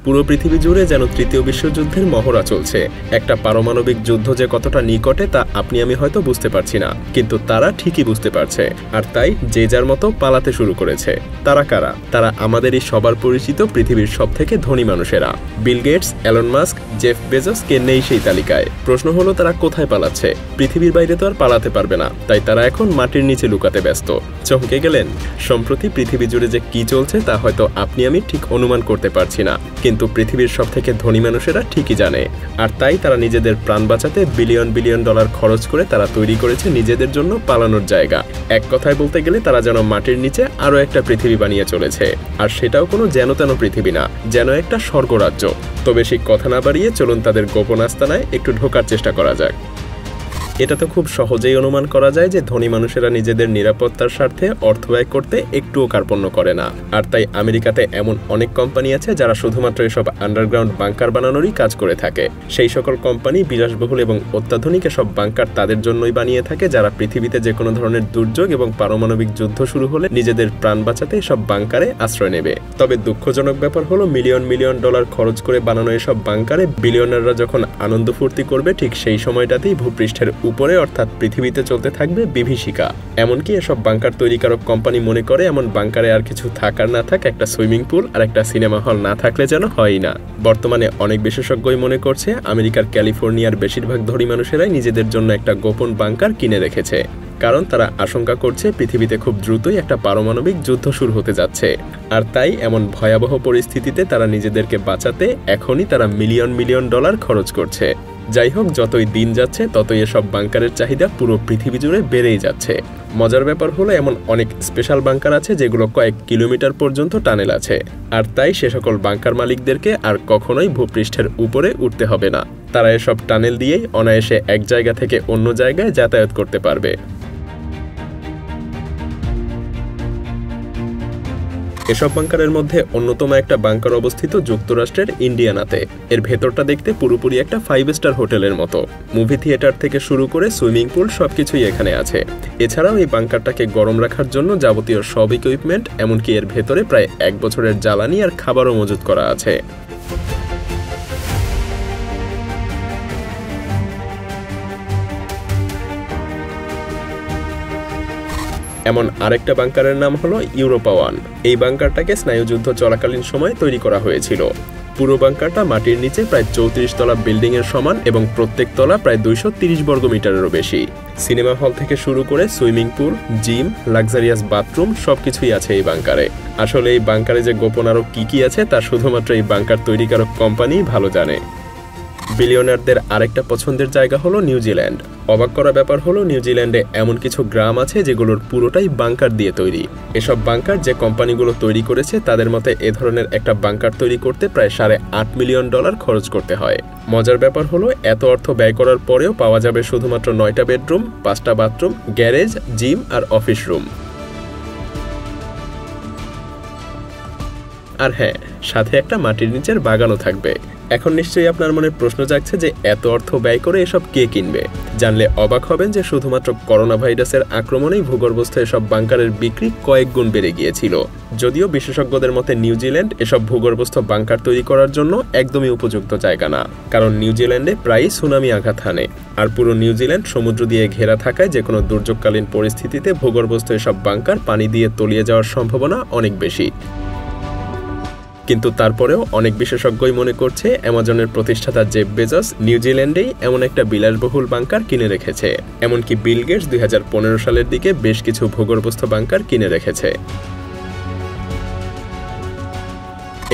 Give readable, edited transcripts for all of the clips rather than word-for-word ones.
পুরো পৃথিবী জুড়ে যেন তৃতীয় বিশ্বযুদ্ধের মহড়া চলছে। একটা পারমাণবিক যুদ্ধ যে কতটা নিকটে তা আপনি আমি হয়তো বুঝতে পারছি না, কিন্তু তারা ঠিকই বুঝতে পারছে। আর তাই যে যার মতো পালাতে শুরু করেছে। তারা কারা? তারা আমাদেরই সবার পরিচিত পৃথিবীর সবথেকে ধনী মানুষেরা। Bill Gates, Elon Musk, Jeff Bezos কে নেই সেই তালিকায়। প্রশ্ন হলো তারা কোথায় পালাচ্ছে? পৃথিবীর বাইরে তো আর পালাতে পারবে না, তাই তারা এখন মাটির নিচে লুকাতে ব্যস্ত। চমকে গেলেন? সম্প্রতি পৃথিবী জুড়ে যে কি চলছে তা হয়তো আপনি আমি ঠিক অনুমান করতে পারছি না, কিন্তু পৃথিবীর সবথেকে ধনী মানুষেরা ঠিকই জানে। আর তাই তারা নিজেদের প্রাণ বাঁচাতে বিলিয়ন বিলিয়ন ডলার খরচ করে তারা তৈরি করেছে নিজেদের জন্য পালানোর জায়গা। এক কথায় বলতে গেলে তারা যেন মাটির নিচে আরো একটা পৃথিবী বানিয়ে চলেছে। আর সেটাও কোনো যেন তেন পৃথিবী না, যেন একটা স্বর্গরাজ্য। তো বেশি কথা না বাড়িয়ে চলুন তাদের গোপন আস্তানায় একটু ঢোকার চেষ্টা করা যাক। এটা তো খুব সহজেই অনুমান করা যায় যে ধনী মানুষেরা নিজেদের নিরাপত্তার স্বার্থে অর্থ ব্যয় করতে একটুও কার্পণ্য করে না। আর তাই আমেরিকাতে এমন অনেক কোম্পানি আছে যারা শুধুমাত্র এসব আন্ডারগ্রাউন্ড বাংকার বানানোরই কাজ করে থাকে। সেই সকল কোম্পানি বিলাসবহুল এবং অত্যাধুনিক এসব বাংকার তাদের জন্যই বানিয়ে থাকে যারা পৃথিবীতে যে কোনো ধরনের দুর্যোগ এবং পারমাণবিক যুদ্ধ শুরু হলে নিজেদের প্রাণ বাঁচাতে এসব বাংকারে আশ্রয় নেবে। তবে দুঃখজনক ব্যাপার হলো মিলিয়ন মিলিয়ন ডলার খরচ করে বানানো এসব বাংকারে বিলিয়নাররা যখন আনন্দ ফুর্তি করবে ঠিক সেই সময়টাতেই ভূপৃষ্ঠের উপরে অর্থাৎ পৃথিবীতে চলতে থাকবে বিভীষিকা। এমনকি এসব বাংকার তৈরিকারক কোম্পানি মনে করে এমন বাংকারে আর কিছু থাকার না থাক, একটা সুইমিং পুল আর একটা সিনেমা হল না থাকলে যেন হয়ই না। বর্তমানে অনেক বিশেষজ্ঞই মনে করছে আমেরিকার ক্যালিফোর্নিয়ার বেশিরভাগ ধনী মানুষেরাই নিজেদের জন্য একটা গোপন বাংকার কিনে রেখেছে, কারণ তারা আশঙ্কা করছে পৃথিবীতে খুব দ্রুতই একটা পারমাণবিক যুদ্ধ শুরু হতে যাচ্ছে। আর তাই এমন ভয়াবহ পরিস্থিতিতে তারা নিজেদেরকে বাঁচাতে এখনই তারা মিলিয়ন মিলিয়ন ডলার খরচ করছে। যাই হোক, যতই দিন যাচ্ছে ততই এসব বাংকারের চাহিদা পুরো পৃথিবী জুড়ে বেড়েই যাচ্ছে। মজার ব্যাপার হলো এমন অনেক স্পেশাল বাংকার আছে যেগুলো কয়েক কিলোমিটার পর্যন্ত টানেল আছে। আর তাই সে সকল বাংকার মালিকদেরকে আর কখনোই ভূপৃষ্ঠের উপরে উঠতে হবে না। তারা এসব টানেল দিয়েই অনায়াসে এক জায়গা থেকে অন্য জায়গায় যাতায়াত করতে পারবে। এসব বাংকারের মধ্যে অন্যতম একটা বাংকার অবস্থিত যুক্তরাষ্ট্রের ইন্ডিয়ানাতে। এর ভেতরটা দেখতে পুরোপুরি একটা 5 স্টার হোটেলের মতো। মুভি থিয়েটার থেকে শুরু করে সুইমিং পুল সবকিছুই এখানে আছে। এছাড়াও এই বাংকারটাকে গরম রাখার জন্য যাবতীয় সব ইকুইপমেন্ট, এমনকি এর ভেতরে প্রায় 1 বছরের জ্বালানি আর খাবারও মজুত করা আছে। এমন আরেকটা বাংকারের নাম হলো ইউরোপা 1। এই বাংকারটাকে স্নায়ুযুদ্ধ চলাকালীন সময় তৈরি করা হয়েছিল। পুরো বাংকারটা মাটির নিচে প্রায় 34 তলা বিল্ডিং এর সমান এবং প্রত্যেক তলা প্রায় 230 বর্গমিটারেরও বেশি। সিনেমা হল থেকে শুরু করে swimming pool, gym, luxurious bathroom সবকিছুই আছে এই বাংকারে। আসলে এই বাংকারে যে গোপন আরো কি আছে তা শুধুমাত্র এই বাংকার তৈরিকারক কোম্পানি ভালো জানে। বিলিয়নারদের আরেকটা পছন্দের জায়গা হলো নিউজিল্যান্ড। অবাক করা ব্যাপার হলো নিউজিল্যান্ডে এমন কিছু গ্রাম আছে যেগুলোর পুরোটাই বাংকার দিয়ে তৈরি। এসব বাংকার যে কোম্পানিগুলো তৈরি করেছে তাদের মতে এ ধরনের একটা বাংকার তৈরি করতে প্রায় $8.5 মিলিয়ন খরচ করতে হয়। মজার ব্যাপার হলো এত অর্থ ব্যয় করার পরেও পাওয়া যাবে শুধুমাত্র 9টা বেডরুম, 5টা বাথরুম, গ্যারেজ, জিম আর অফিস রুম। আর হ্যাঁ, সাথে একটা মাটির নিচের বাগানও থাকবে। এখন নিশ্চয়ই আপনার মনে প্রশ্ন জাগছে যে এত অর্থ ব্যয় করে এসব কে কিনবে? জানলে অবাক হবেন যে শুধুমাত্র করোনা ভাইরাসের আক্রমণেই ভূগর্ভস্থ এসব বাংকারের বিক্রি কয়েক গুণ বেড়ে গিয়েছিল। যদিও বিশেষজ্ঞদের মতে নিউজিল্যান্ড এসব ভূগর্ভস্থ বাংকার তৈরি করার জন্য একদমই উপযুক্ত জায়গা না, কারণ নিউজিল্যান্ডে প্রায়ই সুনামি আঘাত হানে। আর পুরো নিউজিল্যান্ড সমুদ্র দিয়ে ঘেরা থাকায় যে কোনো দুর্যোগকালীন পরিস্থিতিতে ভূগর্ভস্থ এসব বাংকার পানি দিয়ে তলিয়ে যাওয়ার সম্ভাবনা অনেক বেশি। কিন্তু তারপরেও অনেক বিশেষজ্ঞই মনে করছে অ্যামাজনের প্রতিষ্ঠাতা জেফ বেজোস নিউজিল্যান্ডেই এমন একটা বিলাসবহুল বাংকার কিনে রেখেছে। এমনকি বিল গেটস 2015 সালের দিকে বেশ কিছু ভূগর্ভস্থ বাংকার কিনে রেখেছে।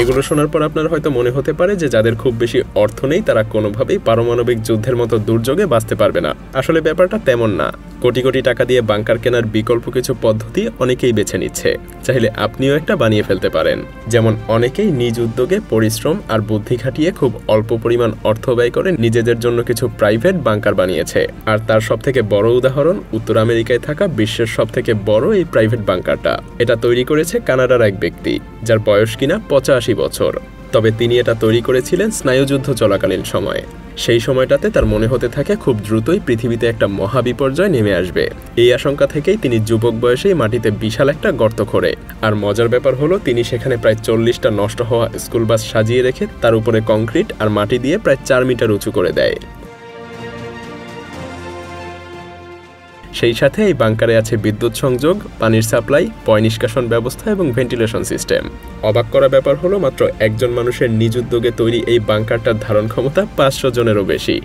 এগুলো শোনার পর আপনার হয়তো মনে হতে পারে যে যাদের খুব বেশি অর্থ নেই তারা কোনোভাবেই পারমাণবিক যুদ্ধের মতো দুর্যোগে বাঁচতে পারবে না। আসলে ব্যাপারটা তেমন না। কোটি কোটি টাকা দিয়ে বাংকার কেনার বিকল্প কিছু পদ্ধতি অনেকেই বেছে নিচ্ছে। চাইলে আপনিও একটা বানিয়ে ফেলতে পারেন। যেমন অনেকেই নিজ উদ্যোগে পরিশ্রম আর বুদ্ধি খাটিয়ে খুব অল্প পরিমাণ অর্থ ব্যয় করে নিজেদের জন্য কিছু প্রাইভেট বাংকার বানিয়েছে। আর তার সবথেকে বড় উদাহরণ উত্তর আমেরিকায় থাকা বিশ্বের সবথেকে বড় এই প্রাইভেট বাংকারটা। এটা তৈরি করেছে কানাডার এক ব্যক্তি, যার বয়স কিনা 85 বছর। তবে তিনি এটা তৈরি করেছিলেন স্নায়ুযুদ্ধ চলাকালীন সময়ে। সেই সময়টাতে তার মনে হতে থাকে খুব দ্রুতই পৃথিবীতে একটা মহাবিপর্যয় নেমে আসবে। এই আশঙ্কা থেকেই তিনি যুবক বয়সেই মাটিতে বিশাল একটা গর্ত খোঁড়ে। আর মজার ব্যাপার হলো, তিনি সেখানে প্রায় 40টা নষ্ট হওয়া স্কুল বাস সাজিয়ে রেখে তার উপরে কংক্রিট আর মাটি দিয়ে প্রায় 4 মিটার উঁচু করে দেয়। সেই সাথে এই বাংকারে আছে বিদ্যুৎ সংযোগ, পানির সাপ্লাই, পয় নিষ্কাশন ব্যবস্থা এবং ভেন্টিলেশন সিস্টেম। অবাক করা ব্যাপার হলো, মাত্র একজন মানুষের নিজ উদ্যোগে তৈরি এই বাংকারটার ধারণ ক্ষমতা 500 জনেরও বেশি।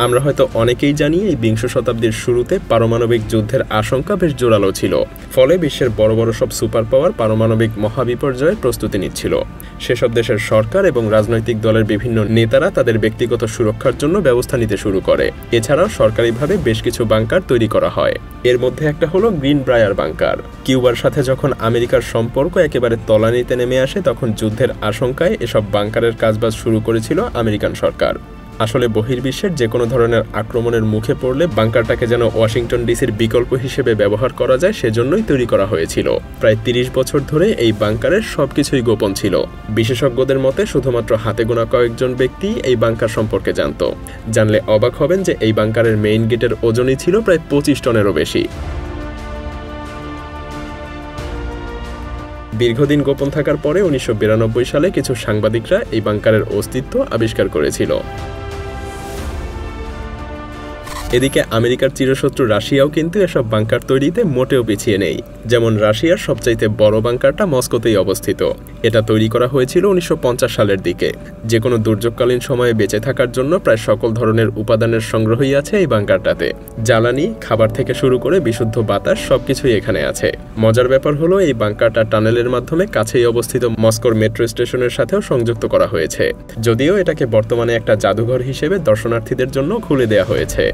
আমরা হয়তো অনেকেই জানি, এই বিংশ শতাব্দীর শুরুতে পারমাণবিক যুদ্ধের আশঙ্কা বেশ জোরালো ছিল। ফলে বিশ্বের বড় বড় সব সুপার পাওয়ার পারমাণবিক মহাবিপর্যয়ের প্রস্তুতি নিচ্ছিল। সেসব দেশের সরকার এবং রাজনৈতিক দলের বিভিন্ন নেতারা তাদের ব্যক্তিগত সুরক্ষার জন্য ব্যবস্থা নিতে শুরু করে। এছাড়াও সরকারিভাবে বেশ কিছু বাংকার তৈরি করা হয়। এর মধ্যে একটা হলো গ্রিন ব্রায়ার বাংকার। কিউবার সাথে যখন আমেরিকার সম্পর্ক একেবারে তলানিতে নেমে আসে, তখন যুদ্ধের আশঙ্কায় এসব বাংকারের কাজবাজ শুরু করেছিল আমেরিকান সরকার। আসলে বহির্বিশ্বের যে কোনো ধরনের আক্রমণের মুখে পড়লে বাংকারটাকে যেন ওয়াশিংটন ডিসির বিকল্প হিসেবে ব্যবহার করা যায়, সেজন্যই তৈরি করা হয়েছিল। প্রায় 30 বছর ধরে এই বাংকারের সবকিছুই গোপন ছিল। বিশেষজ্ঞদের মতে শুধুমাত্র হাতে গোনা কয়েকজন ব্যক্তি এই বাংকার সম্পর্কে জানত। জানলে অবাক হবেন যে এই বাংকারের মেইন গেটের ওজনই ছিল প্রায় 25 টনেরও বেশি। দীর্ঘদিন গোপন থাকার পরে 1992 সালে কিছু সাংবাদিকরা এই বাংকারের অস্তিত্ব আবিষ্কার করেছিল। এদিকে আমেরিকার চিরশত্রু রাশিয়াও কিন্তু এসব বাংকার তৈরিতে মোটেও পিছিয়ে নেই। যেমন রাশিয়ার সবচাইতে বড় বাংকারটা মস্কোতেই অবস্থিত। এটা তৈরি করা হয়েছিল 1950 সালের দিকে। যে কোনো দুর্যোগকালীন সময়ে বেঁচে থাকার জন্য প্রায় সকল ধরনের উপাদানের সংগ্রহই আছে এই বাংকারটাতে। জ্বালানি, খাবার থেকে শুরু করে বিশুদ্ধ বাতাস সবকিছুই এখানে আছে। মজার ব্যাপার হলো, এই বাংকারটা টানেলের মাধ্যমে কাছেই অবস্থিত মস্কোর মেট্রো স্টেশনের সাথেও সংযুক্ত করা হয়েছে। যদিও এটাকে বর্তমানে একটা জাদুঘর হিসেবে দর্শনার্থীদের জন্য খুলে দেওয়া হয়েছে।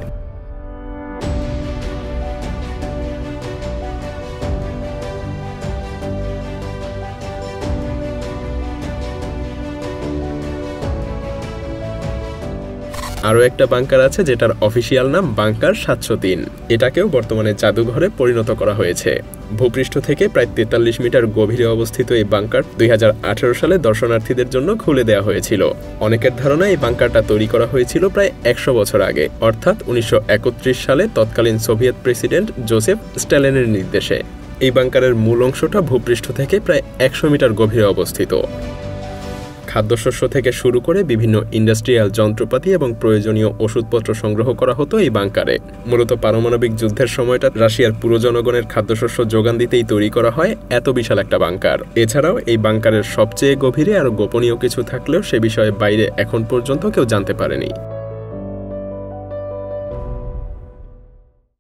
আরও একটা বাংকার আছে যেটার অফিসিয়াল নাম বাংকার 703। এটাকেও বর্তমানে জাদুঘরে পরিণত করা হয়েছে। ভূপৃষ্ঠ থেকে প্রায় 43 মিটার গভীরে অবস্থিত এই বাংকার 2018 সালে দর্শনার্থীদের জন্য খুলে দেওয়া হয়েছিল। অনেকের ধারণা এই বাংকারটা তৈরি করা হয়েছিল প্রায় 100 বছর আগে, অর্থাৎ 1931 সালে তৎকালীন সোভিয়েত প্রেসিডেন্ট জোসেফ স্ট্যালিনের নির্দেশে। এই বাংকারের মূল অংশটা ভূপৃষ্ঠ থেকে প্রায় 100 মিটার গভীরে অবস্থিত। খাদ্যশস্য থেকে শুরু করে বিভিন্ন ইন্ডাস্ট্রিয়াল যন্ত্রপাতি এবং প্রয়োজনীয় ওষুধপত্র সংগ্রহ করা হতো এই বাংকারে। মূলত পারমাণবিক যুদ্ধের সময়টা রাশিয়ার পুরো জনগণের খাদ্যশস্য যোগান দিতেই তৈরি করা হয় এত বিশাল একটা বাংকার। এছাড়াও এই বাংকারের সবচেয়ে গভীরে আরও গোপনীয় কিছু থাকলেও সে বিষয়ে বাইরে এখন পর্যন্ত কেউ জানতে পারেনি।